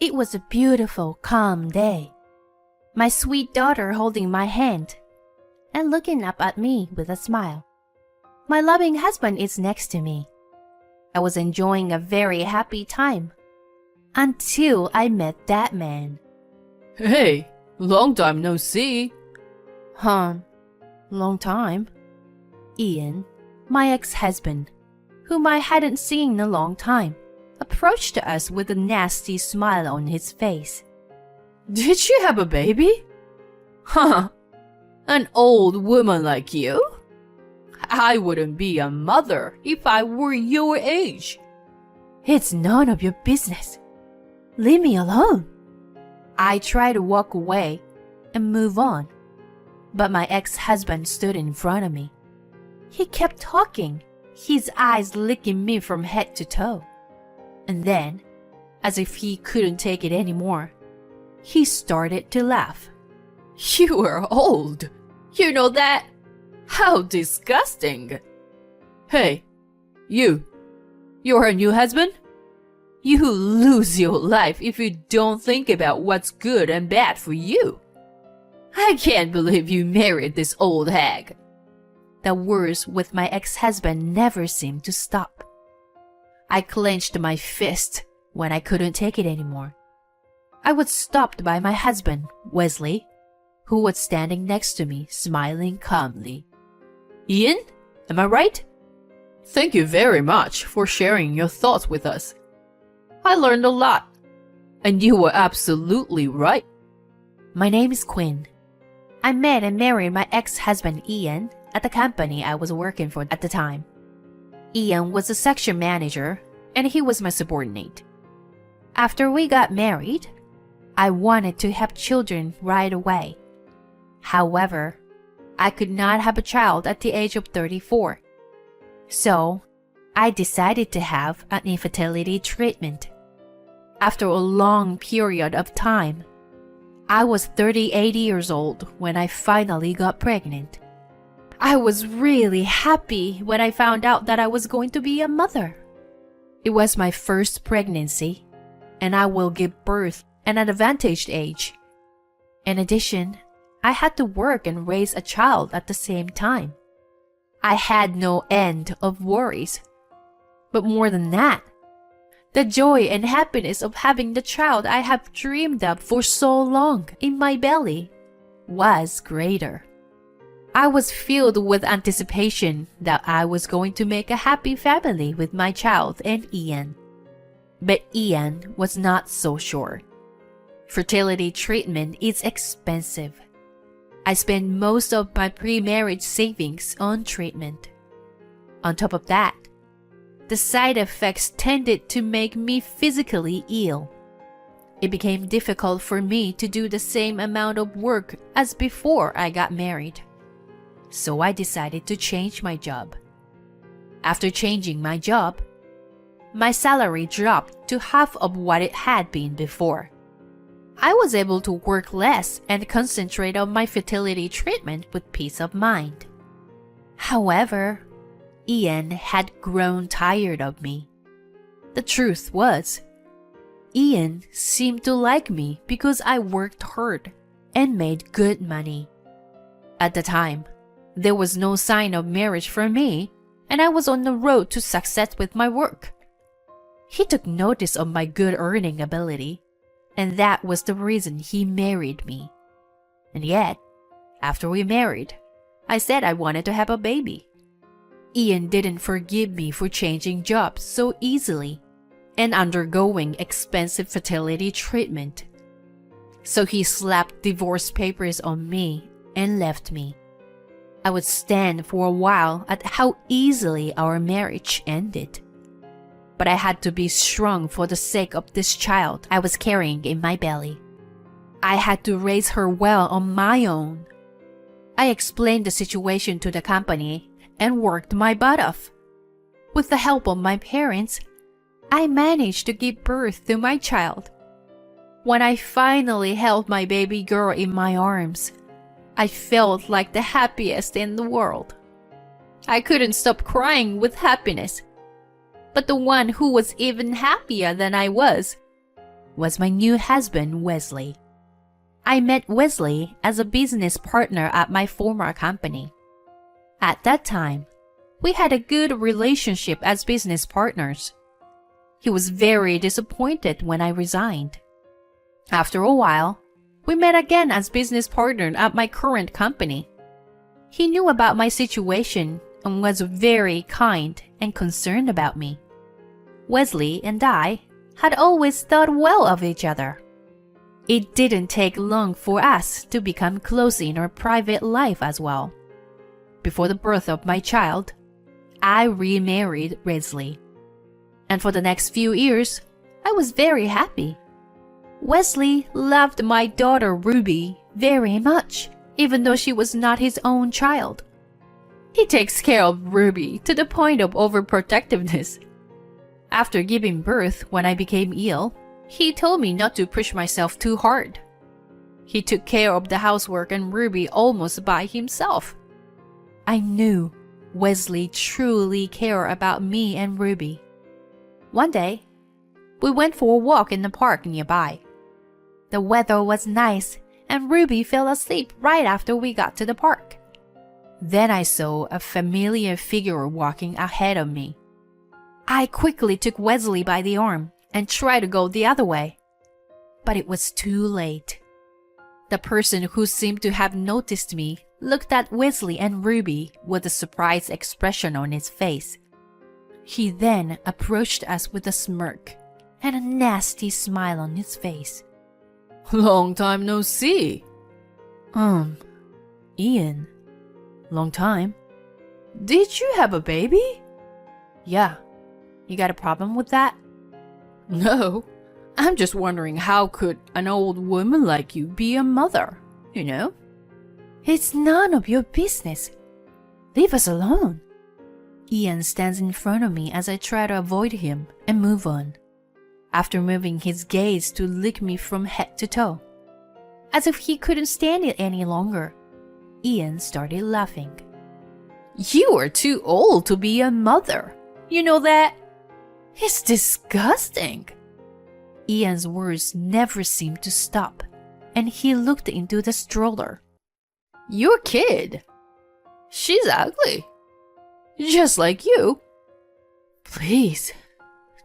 It was a beautiful, calm day. My sweet daughter holding my hand and looking up at me with a smile. My loving husband is next to me. I was enjoying a very happy time until I met that man. Hey, long time no see. Long time. Ian, my ex-husband, whom I hadn't seen in a long time, approached us with a nasty smile on his face. Did she have a baby? Huh, an old woman like you? I wouldn't be a mother if I were your age. It's none of your business. Leave me alone. I tried to walk away and move on, but my ex-husband stood in front of me. He kept talking, his eyes licking me from head to toe. And then, as if he couldn't take it anymore, he started to laugh. You are old. You know that? How disgusting. Hey, you're her new husband? You lose your life if you don't think about what's good and bad for you. I can't believe you married this old hag. The words with my ex-husband never seemed to stop. I clenched my fist when I couldn't take it anymore. I was stopped by my husband, Wesley, who was standing next to me, smiling calmly. Ian, am I right? Thank you very much for sharing your thoughts with us. I learned a lot, and you were absolutely right. My name is Quinn. I met and married my ex-husband Ian at the company I was working for at the time. Ian was a section manager, and he was my subordinate. After we got married, I wanted to have children right away. However, I could not have a child at the age of 34. So, I decided to have an infertility treatment. After a long period of time, I was 38 years old when I finally got pregnant. I was really happy when I found out that I was going to be a mother. It was my first pregnancy, and I will give birth at an advantaged age. In addition, I had to work and raise a child at the same time. I had no end of worries. But more than that, the joy and happiness of having the child I have dreamed of for so long in my belly was greater. I was filled with anticipation that I was going to make a happy family with my child and Ian. But Ian was not so sure. Fertility treatment is expensive. I spent most of my pre-marriage savings on treatment. On top of that, the side effects tended to make me physically ill. It became difficult for me to do the same amount of work as before I got married. So I decided to change my job. After changing my job, my salary dropped to half of what it had been before. I was able to work less and concentrate on my fertility treatment with peace of mind. However, Ian had grown tired of me. The truth was, Ian seemed to like me because I worked hard and made good money. At the time, there was no sign of marriage for me, and I was on the road to success with my work. He took notice of my good earning ability, and that was the reason he married me. And yet, after we married, I said I wanted to have a baby. Ian didn't forgive me for changing jobs so easily and undergoing expensive fertility treatment. So he slapped divorce papers on me and left me. I would stand for a while at how easily our marriage ended. But I had to be strong for the sake of this child I was carrying in my belly. I had to raise her well on my own. I explained the situation to the company and worked my butt off. With the help of my parents, I managed to give birth to my child. When I finally held my baby girl in my arms, I felt like the happiest in the world. I couldn't stop crying with happiness. But the one who was even happier than I was was my new husband, Wesley. I met Wesley as a business partner at my former company. At that time, we had a good relationship as business partners. He was very disappointed when I resigned. After a while, we met again as business partners at my current company. He knew about my situation and was very kind and concerned about me. Wesley and I had always thought well of each other. It didn't take long for us to become close in our private life as well. Before the birth of my child, I remarried Wesley. And for the next few years, I was very happy. Wesley loved my daughter Ruby very much, even though she was not his own child. He takes care of Ruby to the point of overprotectiveness. After giving birth when I became ill, he told me not to push myself too hard. He took care of the housework and Ruby almost by himself. I knew Wesley truly cared about me and Ruby. One day, we went for a walk in the park nearby. The weather was nice and Ruby fell asleep right after we got to the park. Then I saw a familiar figure walking ahead of me. I quickly took Wesley by the arm and tried to go the other way. But it was too late. The person who seemed to have noticed me looked at Wesley and Ruby with a surprised expression on his face. He then approached us with a smirk and a nasty smile on his face. Long time no see. Ian, long time. Did you have a baby? Yeah. You got a problem with that? No. I'm just wondering how could an old woman like you be a mother, you know? It's none of your business. Leave us alone. Ian stands in front of me as I try to avoid him and move on. After moving his gaze to lick me from head to toe. As if he couldn't stand it any longer, Ian started laughing. You are too old to be a mother. You know that? It's disgusting. Ian's words never seemed to stop, and he looked into the stroller. Your kid. She's ugly. Just like you. Please,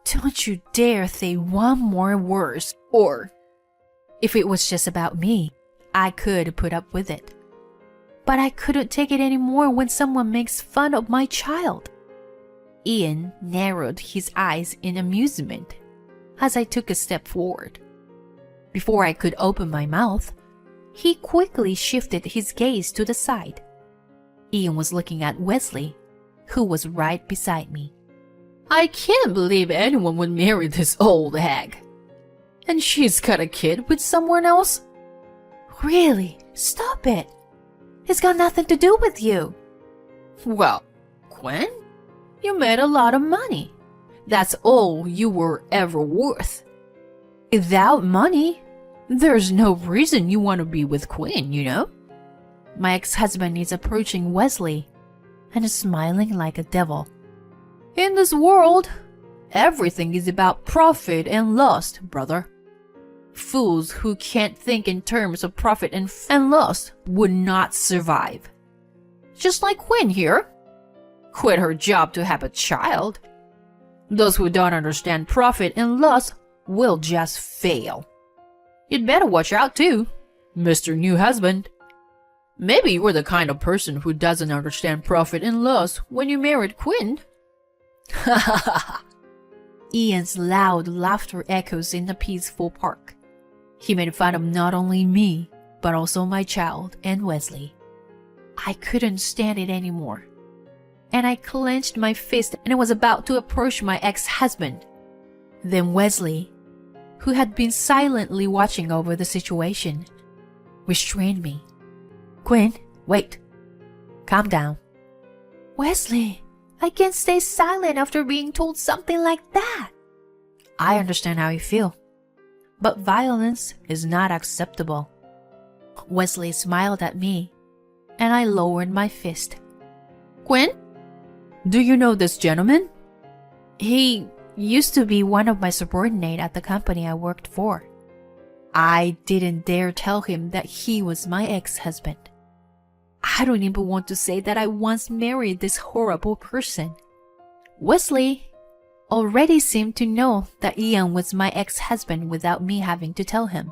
don't you dare say one more word. Or, if it was just about me, I could put up with it. But I couldn't take it anymore when someone makes fun of my child. Ian narrowed his eyes in amusement as I took a step forward. Before I could open my mouth, he quickly shifted his gaze to the side. Ian was looking at Wesley, who was right beside me. I can't believe anyone would marry this old hag. And she's got a kid with someone else? Really? Stop it. It's got nothing to do with you. Well, Quinn, you made a lot of money. That's all you were ever worth. Without money, there's no reason you want to be with Quinn, you know? My ex-husband is approaching Wesley and is smiling like a devil. In this world, everything is about profit and loss, brother. Fools who can't think in terms of profit and loss would not survive. Just like Quinn here. Quit her job to have a child. Those who don't understand profit and loss will just fail. You'd better watch out too, Mr. New Husband. Maybe you were the kind of person who doesn't understand profit and loss when you married Quinn. Ha ha ha. Ian's loud laughter echoes in the peaceful park. He made fun of not only me, but also my child and Wesley. I couldn't stand it anymore. And I clenched my fist and was about to approach my ex-husband. Then Wesley, who had been silently watching over the situation, restrained me. Quinn, wait. Calm down. Wesley, I can't stay silent after being told something like that. I understand how you feel, but violence is not acceptable. Wesley smiled at me, and I lowered my fist. Quinn, do you know this gentleman? He used to be one of my subordinates at the company I worked for. I didn't dare tell him that he was my ex-husband. I don't even want to say that I once married this horrible person. Wesley already seemed to know that Ian was my ex-husband without me having to tell him.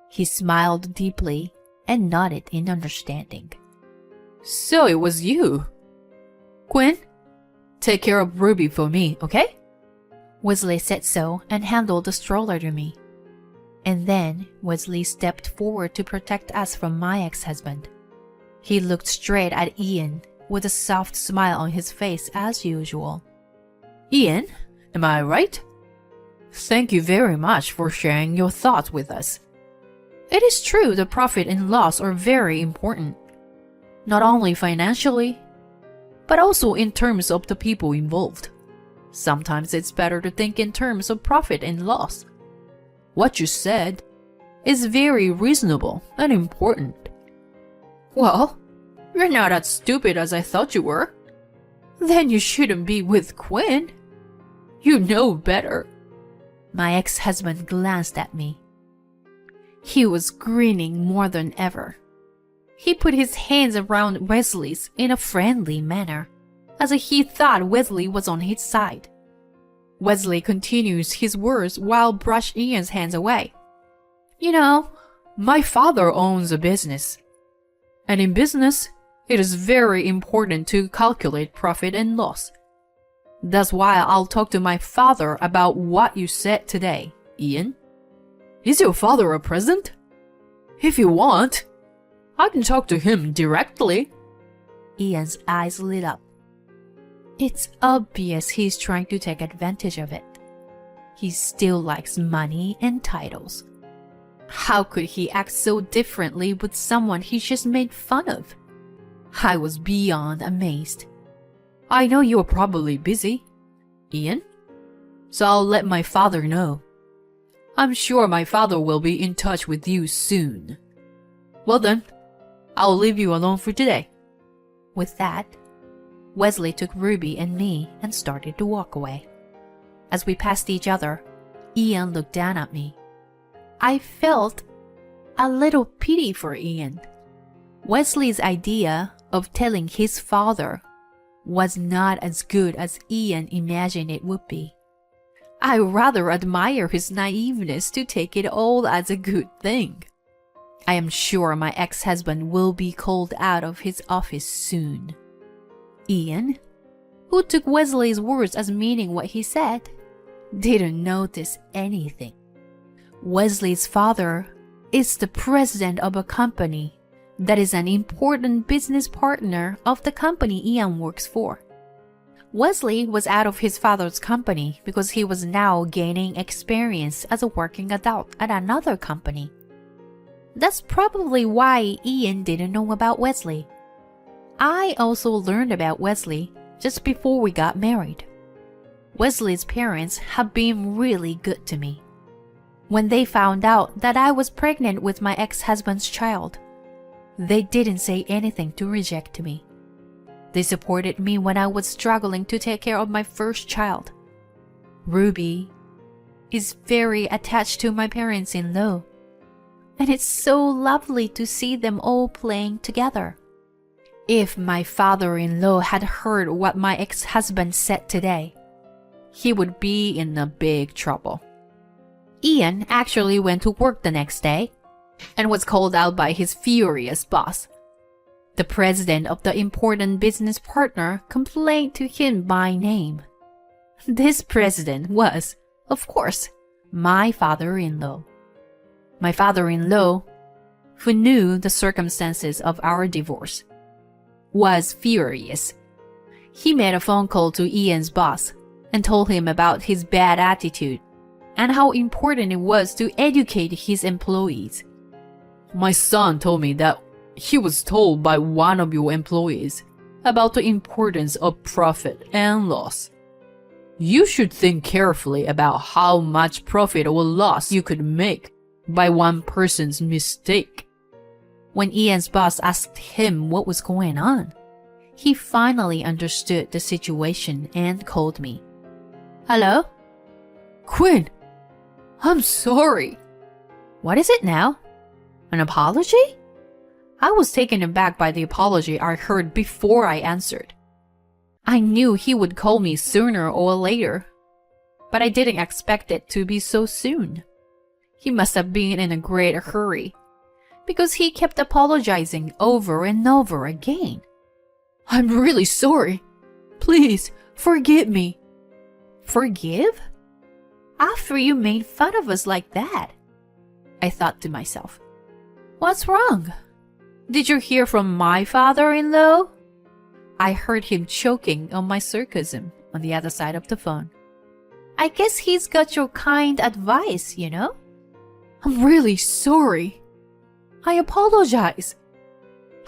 He smiled deeply and nodded in understanding. So it was you. Quinn, take care of Ruby for me, okay? Wesley said so and handed the stroller to me. And then Wesley stepped forward to protect us from my ex-husband. He looked straight at Ian with a soft smile on his face as usual. Ian, am I right? Thank you very much for sharing your thoughts with us. It is true the profit and loss are very important, not only financially, but also in terms of the people involved. Sometimes it's better to think in terms of profit and loss. What you said is very reasonable and important. Well, you're not as stupid as I thought you were. Then you shouldn't be with Quinn. You know better. My ex-husband glanced at me. He was grinning more than ever. He put his hands around Wesley's in a friendly manner, as if he thought Wesley was on his side. Wesley continues his words while brushed Ian's hands away. You know, my father owns a business. And in business, it is very important to calculate profit and loss. That's why I'll talk to my father about what you said today, Ian. Is your father present? If you want, I can talk to him directly. Ian's eyes lit up. It's obvious he's trying to take advantage of it. He still likes money and titles. How could he act so differently with someone he just made fun of? I was beyond amazed. I know you're probably busy, Ian, so I'll let my father know. I'm sure my father will be in touch with you soon. Well then, I'll leave you alone for today. With that, Wesley took Ruby and me and started to walk away. As we passed each other, Ian looked down at me. I felt a little pity for Ian. Wesley's idea of telling his father was not as good as Ian imagined it would be. I rather admire his naiveness to take it all as a good thing. I am sure my ex-husband will be called out of his office soon. Ian, who took Wesley's words as meaning what he said, didn't notice anything. Wesley's father is the president of a company that is an important business partner of the company Ian works for. Wesley was out of his father's company because he was now gaining experience as a working adult at another company. That's probably why Ian didn't know about Wesley. I also learned about Wesley just before we got married. Wesley's parents have been really good to me. When they found out that I was pregnant with my ex-husband's child, they didn't say anything to reject me. They supported me when I was struggling to take care of my first child. Ruby is very attached to my parents-in-law, and it's so lovely to see them all playing together. If my father-in-law had heard what my ex-husband said today, he would be in a big trouble. Ian actually went to work the next day and was called out by his furious boss. The president of the important business partner complained to him by name. This president was, of course, my father-in-law. My father-in-law, who knew the circumstances of our divorce, was furious. He made a phone call to Ian's boss and told him about his bad attitude and how important it was to educate his employees. My son told me that he was told by one of your employees about the importance of profit and loss. You should think carefully about how much profit or loss you could make by one person's mistake. When Ian's boss asked him what was going on, he finally understood the situation and called me. Hello? Quinn, I'm sorry. What is it now? An apology? I was taken aback by the apology I heard before I answered. I knew he would call me sooner or later, but I didn't expect it to be so soon. He must have been in a great hurry, because he kept apologizing over and over again. I'm really sorry. Please, forgive me. Forgive? After you made fun of us like that? I thought to myself. What's wrong? Did you hear from my father-in-law? I heard him choking on my sarcasm on the other side of the phone. I guess he's got your kind advice, you know? I'm really sorry. I apologize.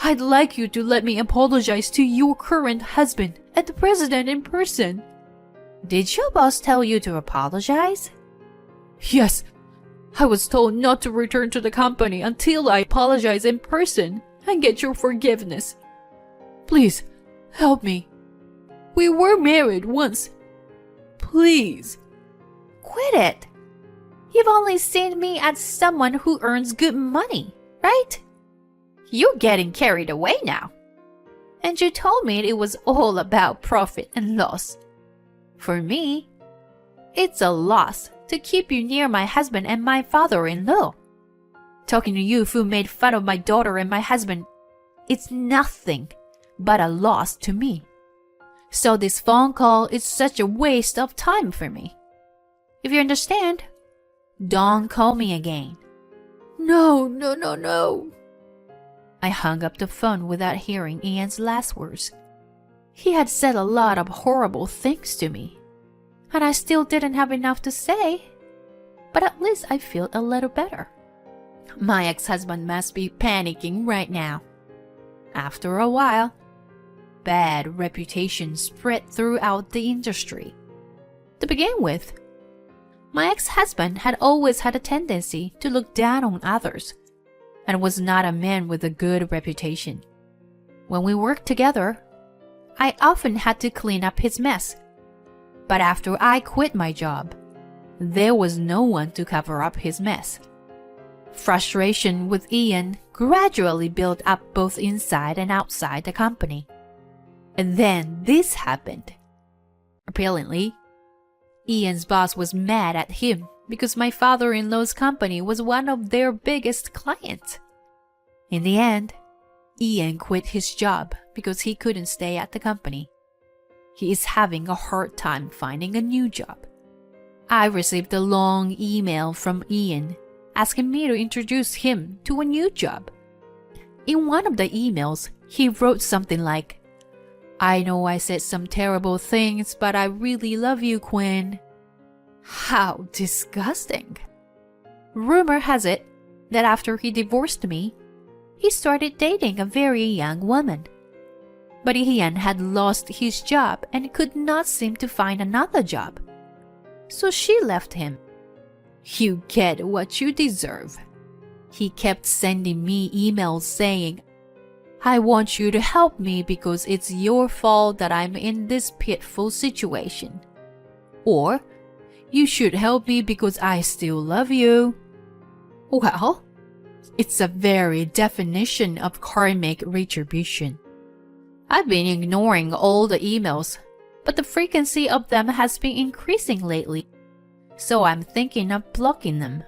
I'd like you to let me apologize to your current husband and the president in person. Did your boss tell you to apologize? Yes. I was told not to return to the company until I apologize in person and get your forgiveness. Please, help me. We were married once. Please. Quit it. You've only seen me as someone who earns good money, right? You're getting carried away now. And you told me it was all about profit and loss. For me, it's a loss to keep you near my husband and my father-in-law. Talking to you who made fun of my daughter and my husband, it's nothing but a loss to me. So this phone call is such a waste of time for me. If you understand, don't call me again. No. I hung up the phone without hearing Ian's last words. He had said a lot of horrible things to me, and I still didn't have enough to say. But at least I feel a little better. My ex-husband must be panicking right now. After a while, bad reputation spread throughout the industry. To begin with, my ex-husband had always had a tendency to look down on others and was not a man with a good reputation. When we worked together, I often had to clean up his mess. But after I quit my job, there was no one to cover up his mess. Frustration with Ian gradually built up both inside and outside the company. And then this happened. Apparently, Ian's boss was mad at him because my father-in-law's company was one of their biggest clients. In the end, Ian quit his job because he couldn't stay at the company. He is having a hard time finding a new job. I received a long email from Ian asking me to introduce him to a new job. In one of the emails, he wrote something like, "I know I said some terrible things, but I really love you, Quinn." How disgusting. Rumor has it that after he divorced me, he started dating a very young woman. But Ian had lost his job and could not seem to find another job. So she left him. You get what you deserve. He kept sending me emails saying, "I want you to help me because it's your fault that I'm in this pitiful situation." Or, "You should help me because I still love you." Well, it's a very definition of karmic retribution. I've been ignoring all the emails, but the frequency of them has been increasing lately, so I'm thinking of blocking them.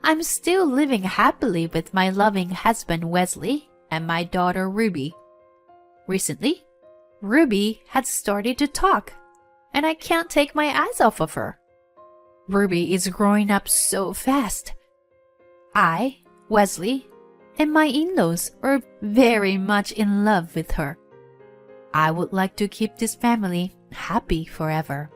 I'm still living happily with my loving husband Wesley and my daughter Ruby. Recently, Ruby had started to talk, and I can't take my eyes off of her. Ruby is growing up so fast. I, Wesley, and my in-laws are very much in love with her. I would like to keep this family happy forever.